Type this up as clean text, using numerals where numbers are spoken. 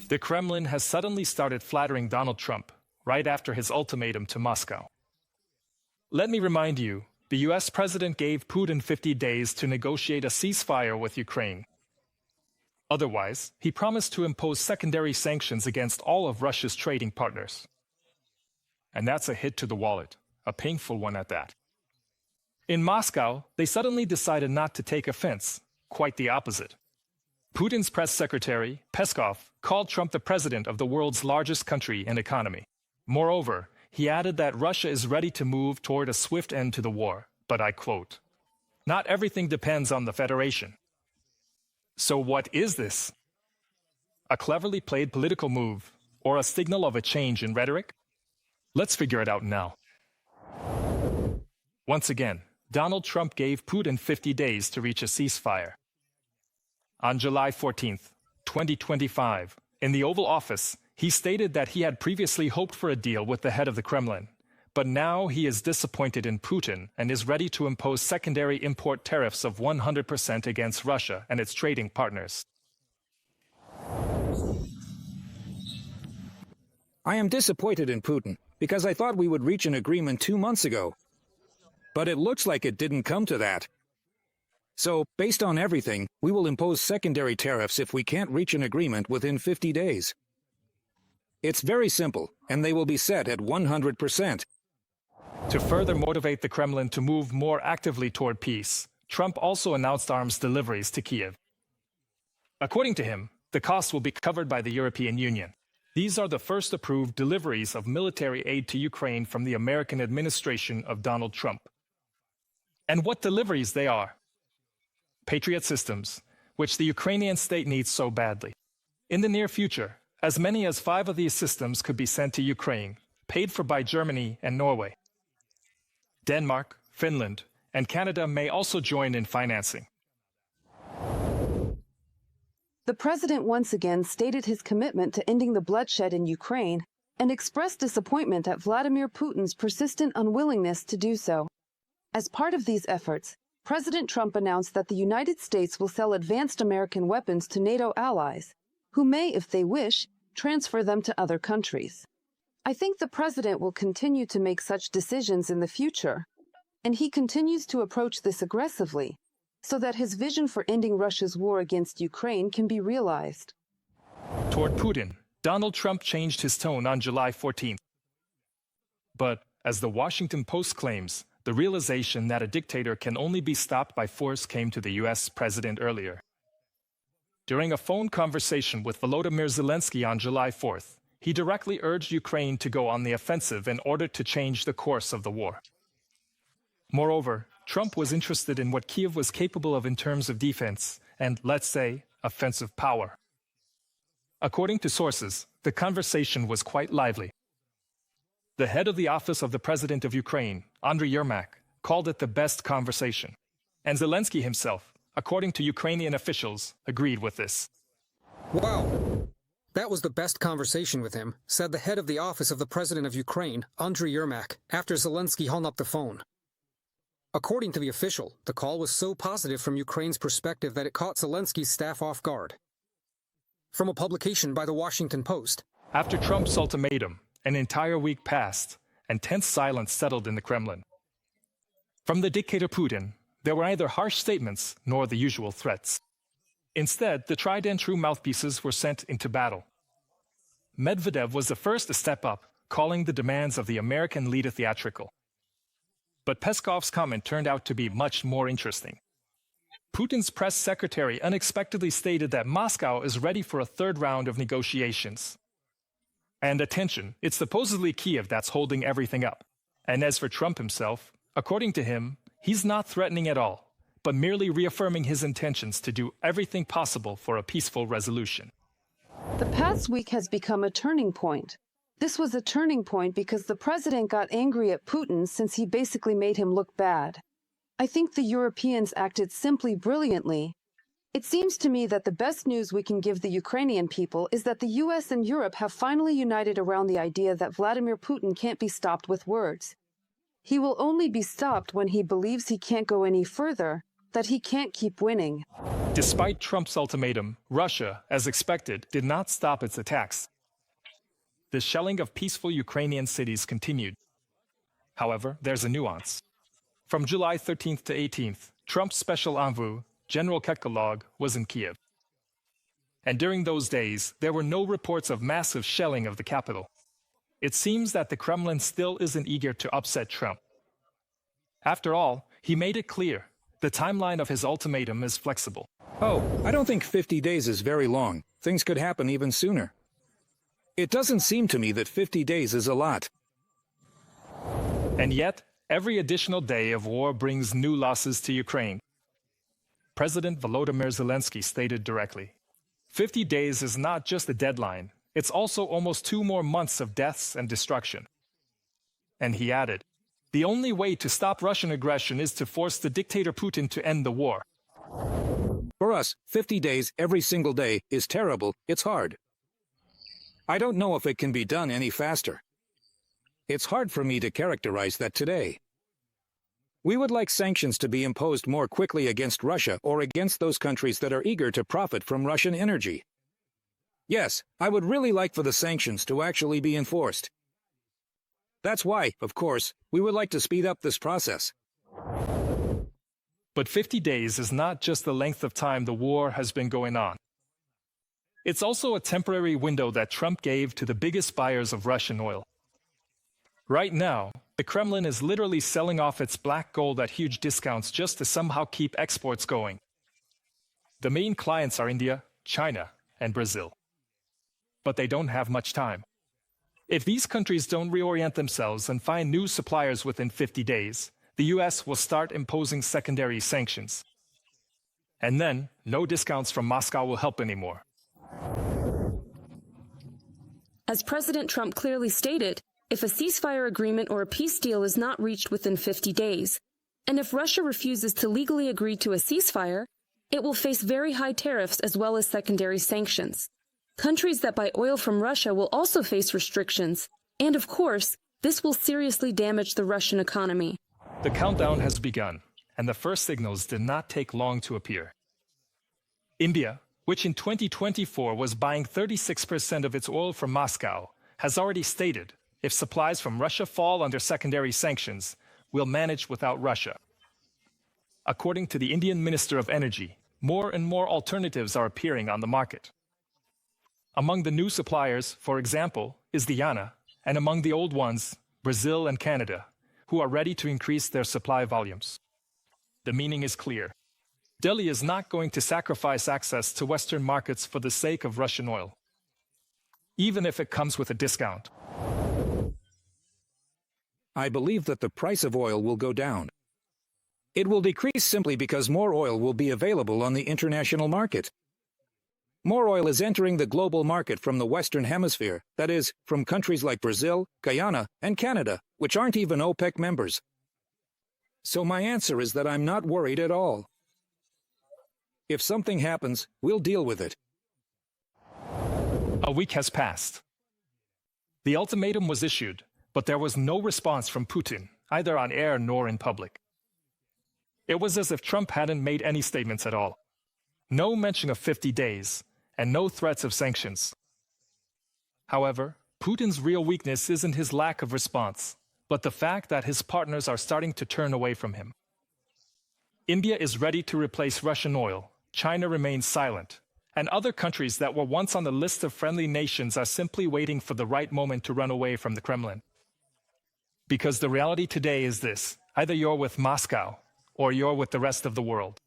The Kremlin has suddenly started flattering Donald Trump right after his ultimatum to Moscow. Let me remind you, the US president gave Putin 50 days to negotiate a ceasefire with Ukraine. Otherwise, he promised to impose secondary sanctions against all of Russia's trading partners. And that's a hit to the wallet, a painful one at that. In Moscow, they suddenly decided not to take offense, quite the opposite. Putin's press secretary, Peskov, called Trump the president of the world's largest country and economy. Moreover, he added that Russia is ready to move toward a swift end to the war, but I quote, "Not everything depends on the Federation." So what is this? A cleverly played political move, or a signal of a change in rhetoric? Let's figure it out now. Once again, Donald Trump gave Putin 50 days to reach a ceasefire. On July 14th, 2025, in the Oval Office, he stated that he had previously hoped for a deal with the head of the Kremlin, but now he is disappointed in Putin and is ready to impose secondary import tariffs of 100% against Russia and its trading partners. I am disappointed in Putin because I thought we would reach an agreement 2 months ago. But it looks like it didn't come to that. So, based on everything, we will impose secondary tariffs if we can't reach an agreement within 50 days. It's very simple, and they will be set at 100%. To further motivate the Kremlin to move more actively toward peace, Trump also announced arms deliveries to Kiev. According to him, the cost will be covered by the European Union. These are the first approved deliveries of military aid to Ukraine from the American administration of Donald Trump. And what deliveries they are! Patriot systems, which the Ukrainian state needs so badly. In the near future, as many as 5 of these systems could be sent to Ukraine, paid for by Germany and Norway. Denmark, Finland, and Canada may also join in financing. The president once again stated his commitment to ending the bloodshed in Ukraine and expressed disappointment at Vladimir Putin's persistent unwillingness to do so. As part of these efforts, President Trump announced that the United States will sell advanced American weapons to NATO allies, who may, if they wish, transfer them to other countries. I think the president will continue to make such decisions in the future, and he continues to approach this aggressively, so that his vision for ending Russia's war against Ukraine can be realized. Toward Putin, Donald Trump changed his tone on July 14th. But, as the Washington Post claims, the realization that a dictator can only be stopped by force came to the US president earlier. During a phone conversation with Volodymyr Zelenskyy on July 4th, he directly urged Ukraine to go on the offensive in order to change the course of the war. Moreover, Trump was interested in what Kiev was capable of in terms of defense and, let's say, offensive power. According to sources, the conversation was quite lively. The head of the office of the president of Ukraine, Andriy Yermak, called it the best conversation. And Zelenskyy himself, according to Ukrainian officials, agreed with this. Wow! That was the best conversation with him, said the head of the office of the president of Ukraine, Andriy Yermak, after Zelenskyy hung up the phone. According to the official, the call was so positive from Ukraine's perspective that it caught Zelensky's staff off guard. From a publication by the Washington Post. After Trump's ultimatum, an entire week passed, and tense silence settled in the Kremlin. From the dictator Putin, there were neither harsh statements nor the usual threats. Instead, the tried and true mouthpieces were sent into battle. Medvedev was the first to step up, calling the demands of the American leader theatrical. But Peskov's comment turned out to be much more interesting. Putin's press secretary unexpectedly stated that Moscow is ready for a third round of negotiations. And attention, it's supposedly Kiev that's holding everything up. And as for Trump himself, according to him, he's not threatening at all, but merely reaffirming his intentions to do everything possible for a peaceful resolution. The past week has become a turning point. This was a turning point because the president got angry at Putin since he basically made him look bad. I think the Europeans acted simply brilliantly. It seems to me that the best news we can give the Ukrainian people is that the US and Europe have finally united around the idea that Vladimir Putin can't be stopped with words. He will only be stopped when he believes he can't go any further, that he can't keep winning. Despite Trump's ultimatum, Russia, as expected, did not stop its attacks. The shelling of peaceful Ukrainian cities continued. However, there's a nuance. From July 13th to 18th, Trump's special envoy, General Kekalog, was in Kiev. And during those days, there were no reports of massive shelling of the capital. It seems that the Kremlin still isn't eager to upset Trump. After all, he made it clear, the timeline of his ultimatum is flexible. Oh, I don't think 50 days is very long. Things could happen even sooner. It doesn't seem to me that 50 days is a lot. And yet, every additional day of war brings new losses to Ukraine. President Volodymyr Zelenskyy stated directly, 50 days is not just a deadline, it's also almost 2 more months of deaths and destruction. And he added, the only way to stop Russian aggression is to force the dictator Putin to end the war. For us, 50 days every single day is terrible, it's hard. I don't know if it can be done any faster. It's hard for me to characterize that today. We would like sanctions to be imposed more quickly against Russia or against those countries that are eager to profit from Russian energy. Yes, I would really like for the sanctions to actually be enforced. That's why, of course, we would like to speed up this process. But 50 days is not just the length of time the war has been going on. It's also a temporary window that Trump gave to the biggest buyers of Russian oil. Right now, the Kremlin is literally selling off its black gold at huge discounts just to somehow keep exports going. The main clients are India, China, and Brazil. But they don't have much time. If these countries don't reorient themselves and find new suppliers within 50 days, the US will start imposing secondary sanctions. And then, no discounts from Moscow will help anymore. As President Trump clearly stated, if a ceasefire agreement or a peace deal is not reached within 50 days, and if Russia refuses to legally agree to a ceasefire, it will face very high tariffs as well as secondary sanctions. Countries that buy oil from Russia will also face restrictions, and of course, this will seriously damage the Russian economy. The countdown has begun, and the first signals did not take long to appear. India, which in 2024 was buying 36% of its oil from Moscow, has already stated, if supplies from Russia fall under secondary sanctions, we'll manage without Russia. According to the Indian Minister of Energy, more and more alternatives are appearing on the market. Among the new suppliers, for example, is Guyana, and among the old ones, Brazil and Canada, who are ready to increase their supply volumes. The meaning is clear. Delhi is not going to sacrifice access to Western markets for the sake of Russian oil, even if it comes with a discount. I believe that the price of oil will go down. It will decrease simply because more oil will be available on the international market. More oil is entering the global market from the Western Hemisphere, that is, from countries like Brazil, Guyana, and Canada, which aren't even OPEC members. So my answer is that I'm not worried at all. If something happens, we'll deal with it. A week has passed. The ultimatum was issued, but there was no response from Putin, either on air nor in public. It was as if Trump hadn't made any statements at all. No mention of 50 days, and no threats of sanctions. However, Putin's real weakness isn't his lack of response, but the fact that his partners are starting to turn away from him. India is ready to replace Russian oil, China remains silent, and other countries that were once on the list of friendly nations are simply waiting for the right moment to run away from the Kremlin. Because the reality today is this: either you're with Moscow, or you're with the rest of the world.